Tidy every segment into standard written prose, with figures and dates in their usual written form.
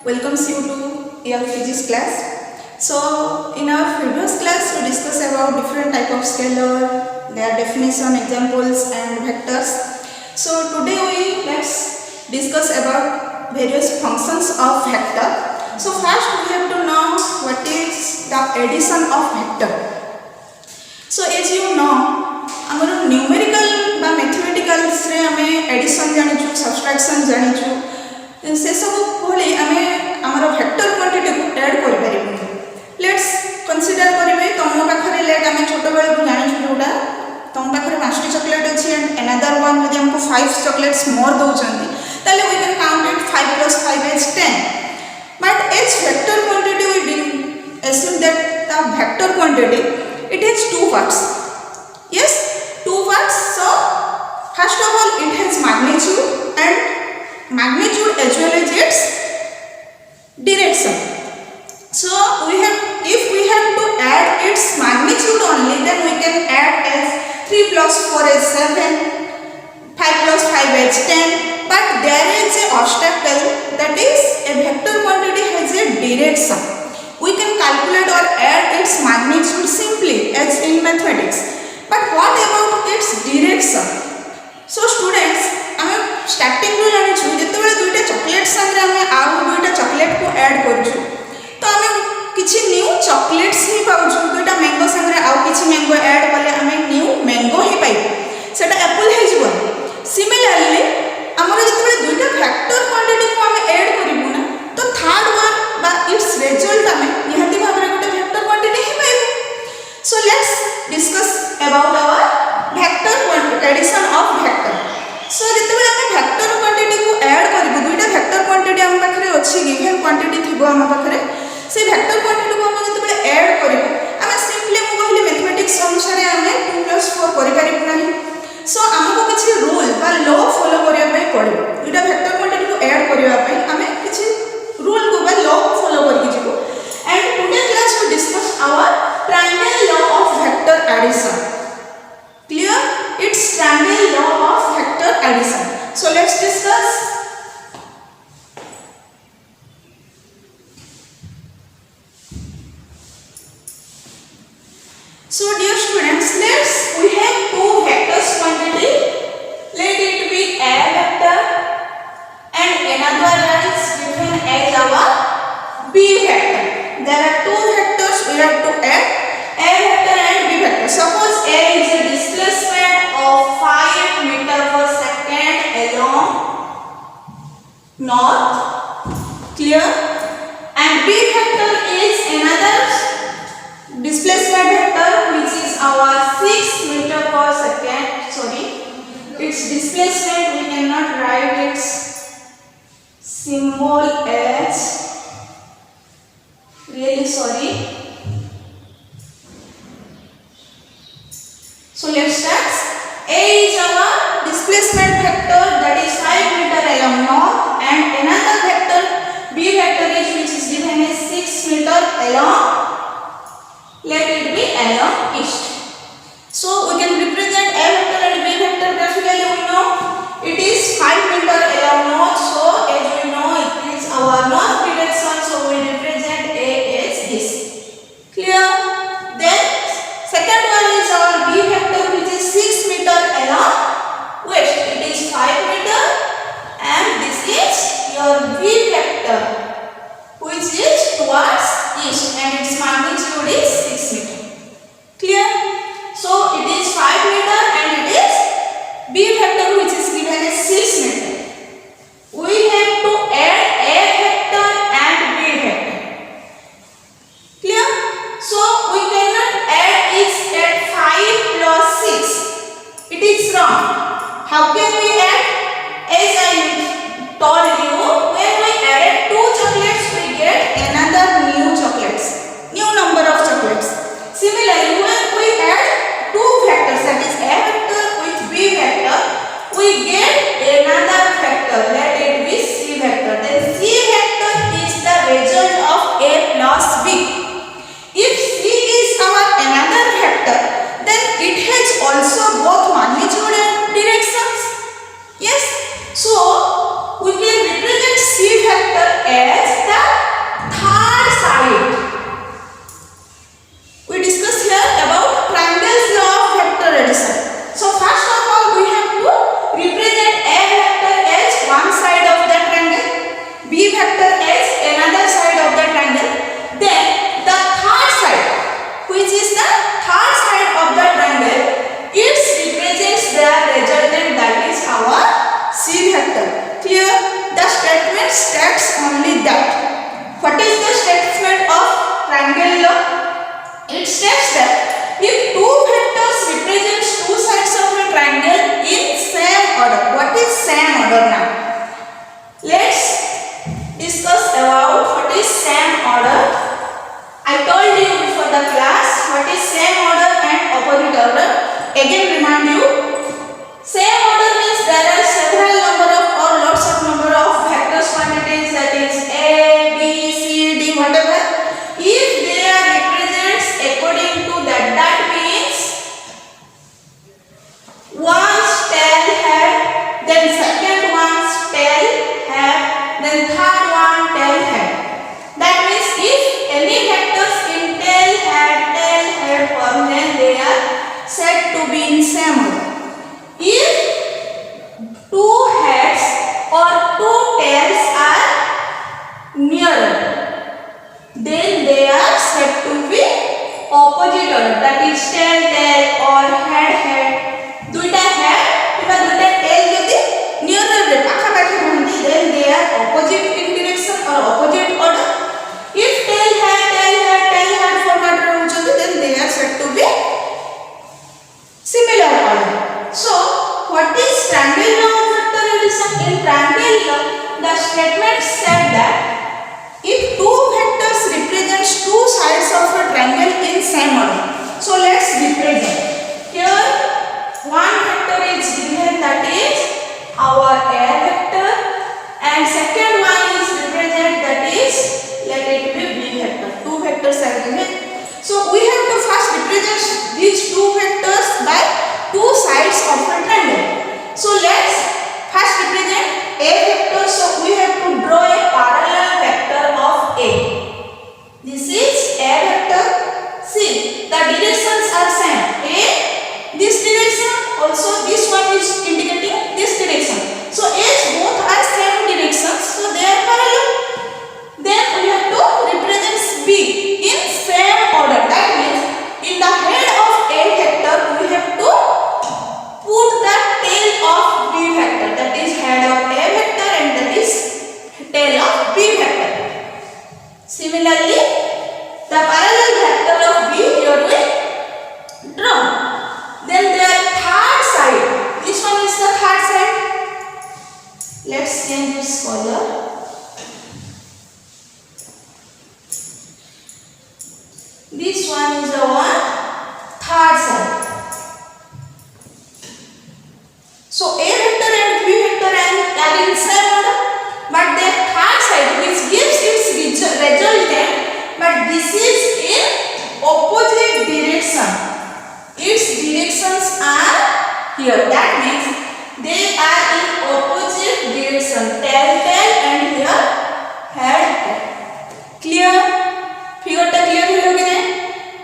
welcomes you to Young Physics class. So in our previous class we discussed about different type of scalar, their definition, examples and vectors. So today let's discuss about various functions of vector. So first we have to know what is the addition of vector. So as you know ଆମର numerical बा mathematicals रे आमे addition जानिछु, subtraction जानिछु, से सब भली आमे हमर vector quantity को ऐड करि परिबो. लेट्स कंसीडर करिवे तम पाखरे लेट आमे छोट बेले को जानिछु जोडा तम पाखरे 5 चॉकलेट अछि एंड अनदर वन यदि हमको 5 चॉकलेट्स मोर दोचंदी ताले we can count it 5 plus 5 is 10. But as vector quantity we assume that the vector quantity it has two parts. Yes, two parts. So first of all it has magnitude and magnitude as well as its direction. So if we have to add its magnitude only, then we can add as 3 plus 4 is 7, 5 plus 5 is 10. But there is a obstacle, that is a vector quantity has a direction. We can calculate or add its magnitude simply as in mathematics. But what about its direction? So students, आमे starting रो जानि छु जते बेले दुइटा chocolate संगे आमे आउ दुइटा चॉकलेट को ऐड करू छु तो आमे किछि न्यू चॉकलेट्स ही पाउ छु. दुइटा मैंगो संगे आउ किछि मैंगो ऐड करले आमे न्यू मैंगो ही पाइ, सेटा एप्पल हे जिवो. सिमिलरली हमर जते बेले दुइटा वेक्टर क्वांटिटी को आमे ऐड करिबु ना तो थर्ड वन बा इट्स रिजल्ट आमे निहाती भाबरे गोटे वेक्टर क्वांटिटी ही पाइबु. So let's discuss about our vector quantity, addition of vector. So जते बेले हम वेक्टर क्वांटिटी को ऐड करिबु, दुइटा वेक्टर क्वांटिटी हम पाखरे अछि, गिवन क्वांटिटी थिबो हम पाखरे, से वेक्टर क्वांटिटी को हम जते बेले ऐड करिबु हम सिंपली मु कहली मैथमेटिक्स अनुसार हम 2 plus 4 करि परिबु नाही. सो हमको किछि रूल बा लॉ फॉलो करिया पय पड़िबो. दुइटा वेक्टर क्वांटिटी को ऐड करिया पय हम किछि रूल को बा लॉ फॉलो करि जिवो. And today class we discuss our triangle law of vector addition. Clear? It's triangle law of vector addition. So let's discuss. So dear students, we have two vectors quantity. Let it be a vector and another one is given as our b vector. There are two vectors we have to add, a vector and b vector. Suppose a is a displacement of 5 meter per second along north, clear, and b vector is another displacement vector which is our 6 meter per second. Sorry, its displacement we cannot write its symbol as, really sorry. So let's start. A is our displacement vector, that is 5 meter along north, and another vector b vector is which is given as 6 meter along, let it be along east. So we can represent a vector and b vector graphically. We know it is 5 meter along north, so as we know it is our north direction, so we represent a as this. Clear? Then second one is our b vector which is 6 meter along west. It is 5 meter and this is your b vector which is towards east and its magnitude is 6 meter. Clear? So it is 5 meter and it is b vector which is given as 6 meter. We have to add a vector and b vector. Clear? So we cannot add it at 5 plus 6. It is wrong. How can we add? As I told you, when we added 2 chocolates we get another new chocolates, new number of chocolates. states that if two vectors represents two sides of a triangle in same order. What is same order now? Let's discuss about what is same order. I told you before the class what is same order and opposite order. Again remind you. Same order means there are several number of or lots of number of vectors quantities, that is A, B, C, D, whatever. If they are represents according to that means one's tail head, then second one's tail head, then third one tail head. That means if any vectors in tail head form, then they are said to be in same order. If two heads or two tails are nearer, then they are said to be opposite order. That is tail or head. Duita head kiba duita tail jodi nearer re pakhabakhi rahandi, then they are opposite in direction or opposite order. If tail head format rahuchandi, then they are said to be similar order. So what is triangle law of vector addition? In triangle law, the statement said that if two vectors represents two sides of a triangle in same order. So let's represent. Here one vector is given, that is our A vector, and second one is represent, that is let it be B vector. Two vectors are given. So we have to first represent these two vectors by two sides of a triangle. So let's first represent A vector. So we have to draw a parallel vector of A. This is A vector. See, the directions are same. A, this direction, also this one is indicating this direction. So as both are same directions, so they are parallel. Then we have to represent B in same order. That means in the head of A vector we have to put the tail of B vector, that is head of A vector and that is tail of B vector. Similarly, the parallel vector of B here we draw. Then their third side, this one is the third side. Let's change its color. This one is the third side. So A vector and B vector are in same order, but their third side which gives its resultant, but this is in opposite direction. Its directions are here. That means they are in opposite direction. Tail and here head. Clear? Figure ta clear holo ki nahi?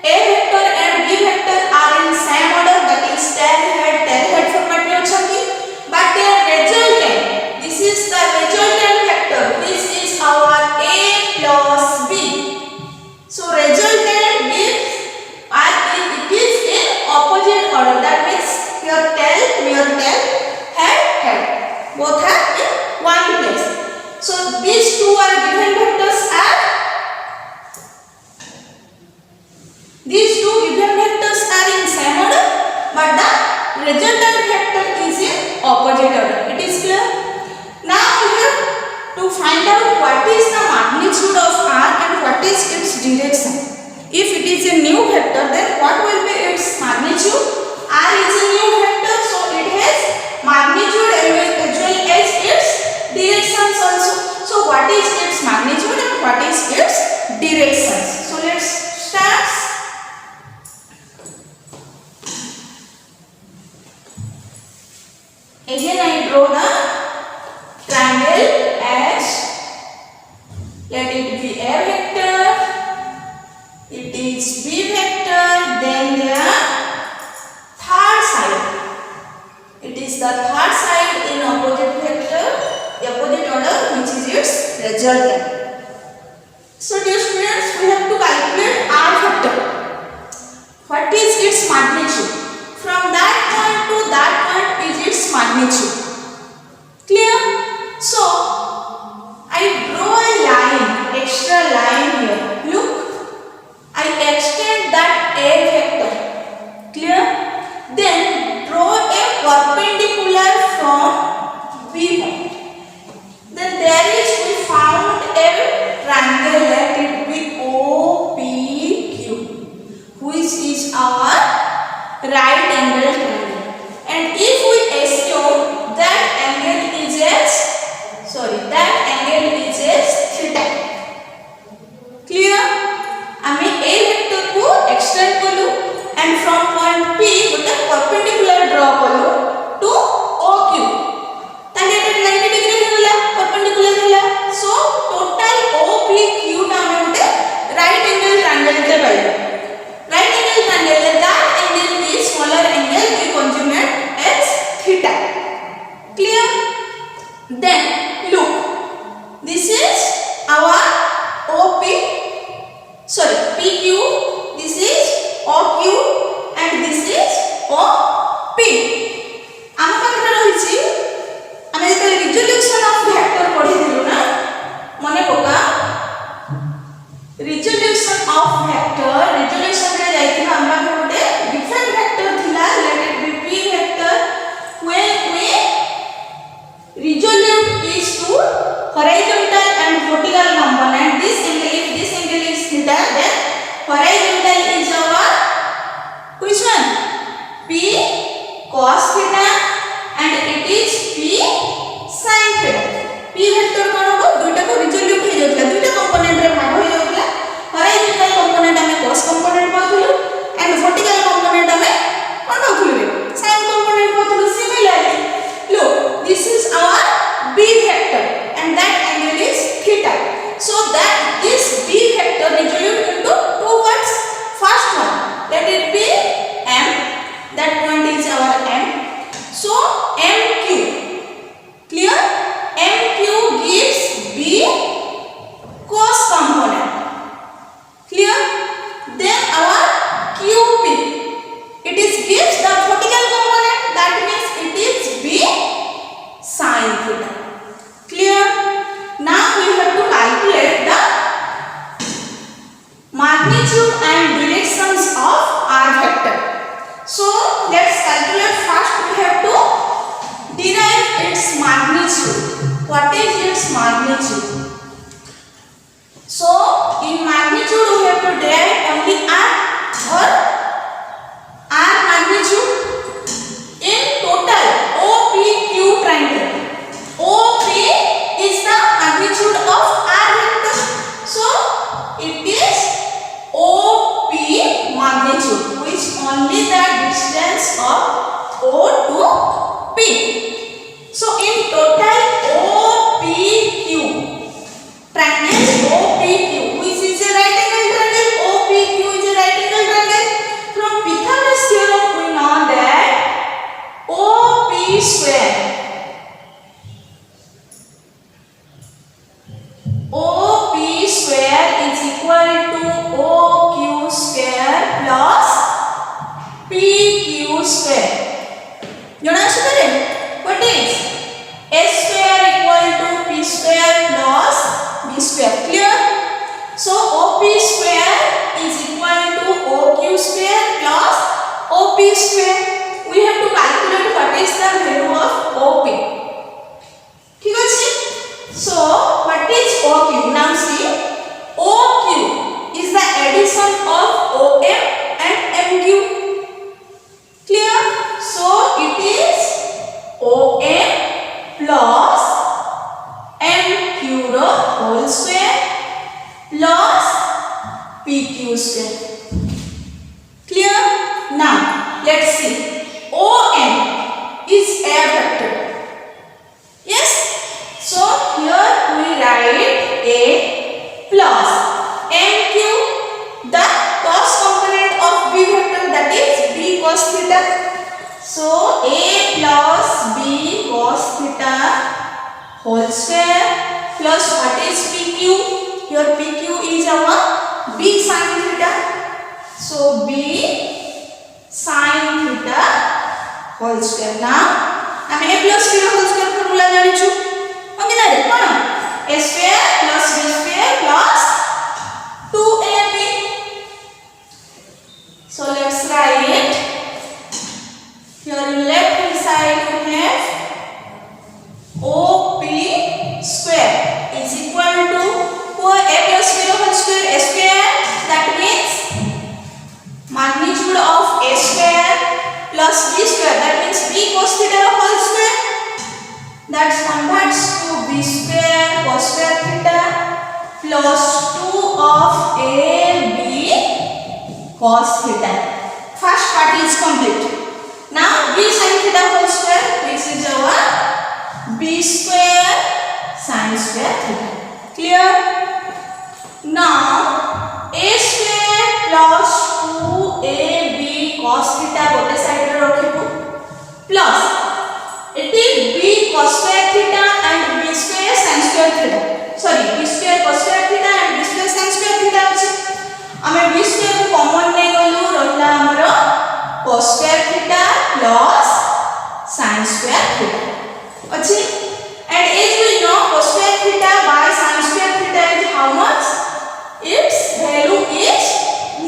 A vector and B vector are in same order, that is tail head format mein achhati, but their resultant, this is the resultant vector, which is our A plus B. So resultant gives it is in opposite order. That means here tail, head, both are in one place. So these two are given vectors are. These two given vectors are in same order, but the resultant vector is in opposite order. It is clear? Now we have to find out what is the magnitude of R and what is its direction. If it is a new vector, then what will be its magnitude? R is a new vector, so it has magnitude as well as its directions also. So what is its magnitude and what is its directions? So let's start. Again I draw the triangle as, let it be A vector, it is B vector, then the third side. It is the third side in opposite vector, opposite order, which is its resultant. So dear students, we have to calculate R vector. What is its magnitude? From that point to that point is its magnitude. Clear? So I draw a line, extra line here. Look, I extend that A sorry, PQ, this is OQ and this is OP. आम पाखरे रही आम जो resolution of vector पढ़ी ना मन पका resolution of vector resolution रे जाइथिबा हमरा गोटे डिफरेंट वेक्टर थिला let it be p vector when we resolute is to horizontal and vertical component. This angle, if this angle is theta, then horizontal is our which one? P cos theta and it is P sin theta. P vector कोन हो दुईटा को resolute हो जातला दुईटा component रे भाग हो जातला horizontal component हमें cos component पाथुलु and vertical component हमें कोन पाथुलु sin component पाथुलु. Similarly, look, this is our B vector and that angle is theta. So that this B vector resolute into two words. First one, let it be M. That point is our M. So MQ. Clear? MQ gives B cos component. Clear? Then our QP. It is gives the vertical component. That means it is B sin theta. Clear? Now we have to calculate the magnitude and directions of R vector. So let's calculate. First we have to derive its magnitude. What is its magnitude? So in magnitude we have to derive only R or R magnitude. In total OPQ triangle, OP is the magnitude of R vector. So it is OP magnitude, which only the distance of O to P. So in total OPQ triangle, OPQ, which is a right angle triangle, OPQ is a right angle triangle. From Pythagoras theorem we know that OP square is equal to OQ square plus PQ square. Jana sudare what is S square equal to P square plus B square. Clear? So OP square is equal to OQ square plus OP square. We have to calculate what is the value of OP. ठीक अछि? So what is OQ? Now see, OQ is the addition of OM and MQ. Clear? So it is OM plus MQ whole square plus PQ square. Clear? Now let's see. OM is a vector. Yes? So here we write A plus MQ, the cos component of B vector, that is B cos theta. So A plus B cos theta whole square plus what is PQ? Here PQ is our B sin theta. So B sin theta whole square. Now I am A plus B whole square formula जानिछु. Okay ना रे कोन A square plus B square plus 2AB. So let's write. Here in left hand side we have OP square is equal to A plus B whole square A square. That means magnitude of A square plus B square. That means B cos theta whole square. That converts to B square cos square theta plus 2 of AB cos theta. First part is complete. Now B sin theta whole square, which is our B square sin square theta. Clear? Now A square plus 2AB cos theta both side रे रखिबु plus it is B cos square theta and B square sin square theta. Sorry, B square cos square theta and B square sin square theta अछि. પછી and as we know cos square theta by sin square theta is how much? Its value is 1.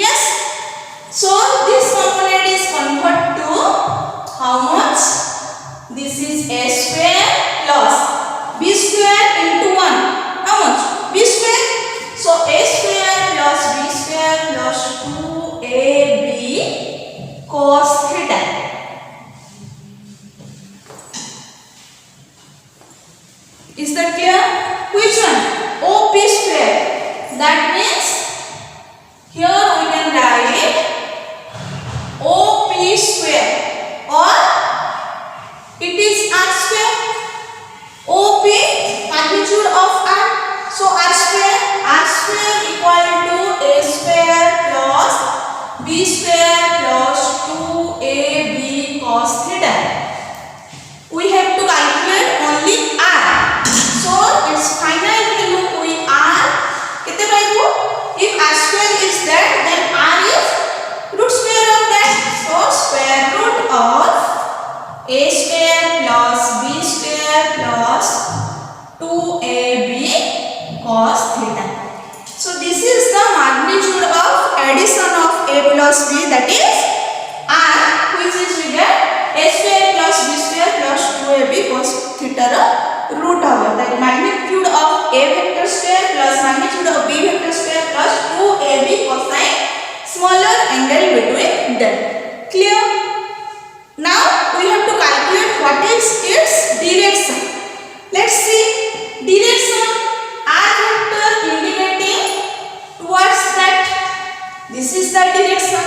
Yes, so this component is converted to how much? This is a square plus b square into 1. How much? B square. So a square plus b square plus 2ab cos theta. Is that clear? Which one? OP square. That means here we can write OP square or it is R square. OP magnitude of R. So R square equal to A square plus B square plus 2AB cos theta. We have to calculate only R. So its final value we are kete paibu? If R square is that, then R is root square of that. So square root of A square plus B square plus 2AB cos theta. So this is the magnitude of addition of A plus B, that is R, which is we get A square plus B square plus 2AB cos theta root over. That magnitude of A vector square plus magnitude of B vector square plus 2AB cosine smaller angle between them. Clear? Now we have to calculate what is its direction. Let's see. Direction, R vector indicating towards that. This is the direction.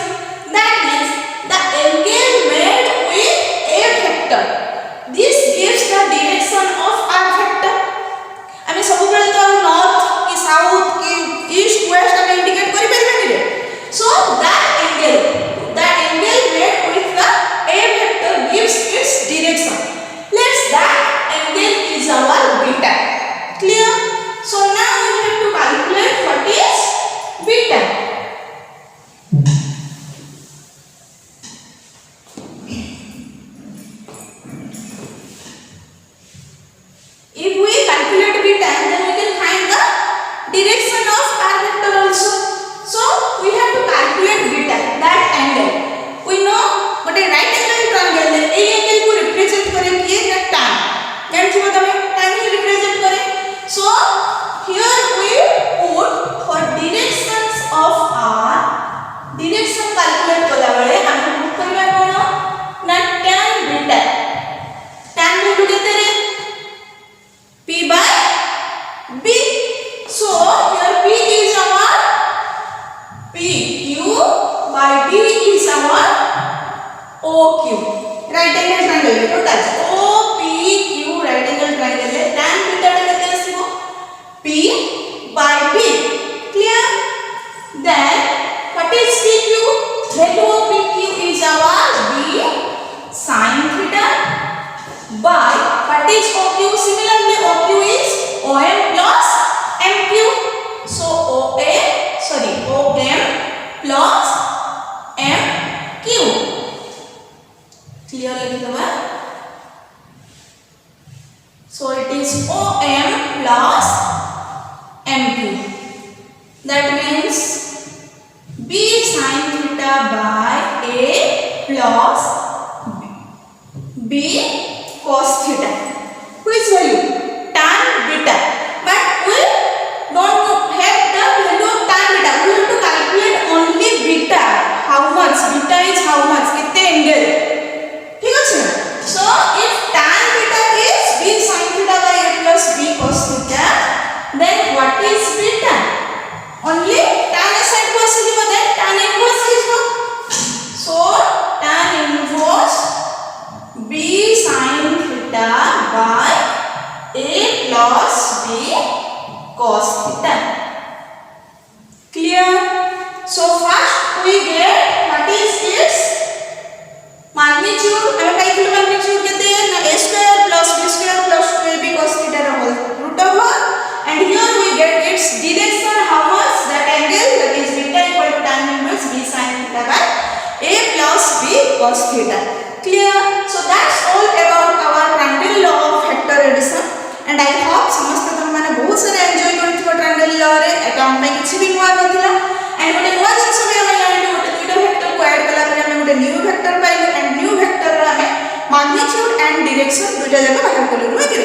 That means the angle made with A vector. This gives the direction of R vector. आमे सबुबेले तो north कि south कि east west आमे indicate करि परिबे रे. So that angle made with the A vector gives its direction. Let's that angle is our beta. Clear? So now we have to calculate what is beta. If we calculate beta, then we can find the direction of R vector also. So we have to calculate beta, that angle. We know what a right angle triangle है. A angle को represent करे किए ना tan. जान छुपा तमें tan ही represent करे. So here we put for directions of R, direction calculate कला बड़े हम put करिए कौन ना tan beta. Tan value कितने रे? P by B. So here P is our PQ by B is our OQ. Right angle triangle है total. OPQ right angle triangle है. Tan beta कितने आसिबो? P by B. Clear? Then what is PQ? Value of PQ is our B sin theta by what is OQ? Similarly OQ is OM plus MQ. So OM plus MQ. Clear lagi teman? So it is OM plus MQ. That means B sin theta by A plus B cos theta. Which value? Tan beta. But we don't have the value of tan beta. We have to calculate only beta. How much? Beta is how much? कितने angle? ठीक है ना? So if tan beta is B sin theta by A plus B cos theta, then what is beta? Only tan side को ऐसे लिखो, then tan inverse लिखो. So tan inverse B sin theta by A plus B cos theta. Clear? So first we get what is its magnitude. हमें calculate magnitude कहते हैं ना A square plus B square plus 2AB cos theta whole root over, and here we get its direction. How much? That angle, that is beta equal to tan inverse B sin theta by A plus B cos theta. Clear? So that's all about our କିଛି ବି ନୂଆ ନଥିଲା and गोटे नूआ जिनस भी आम जानी गोटे दुईटा vector को ऐड कला आम गोटे न्यू वेक्टर पाइलु एंड न्यू वेक्टर आम मैग्नीट्यूड एंड डायरेक्शन दुईटा जाक बाहर कलु नुहे कि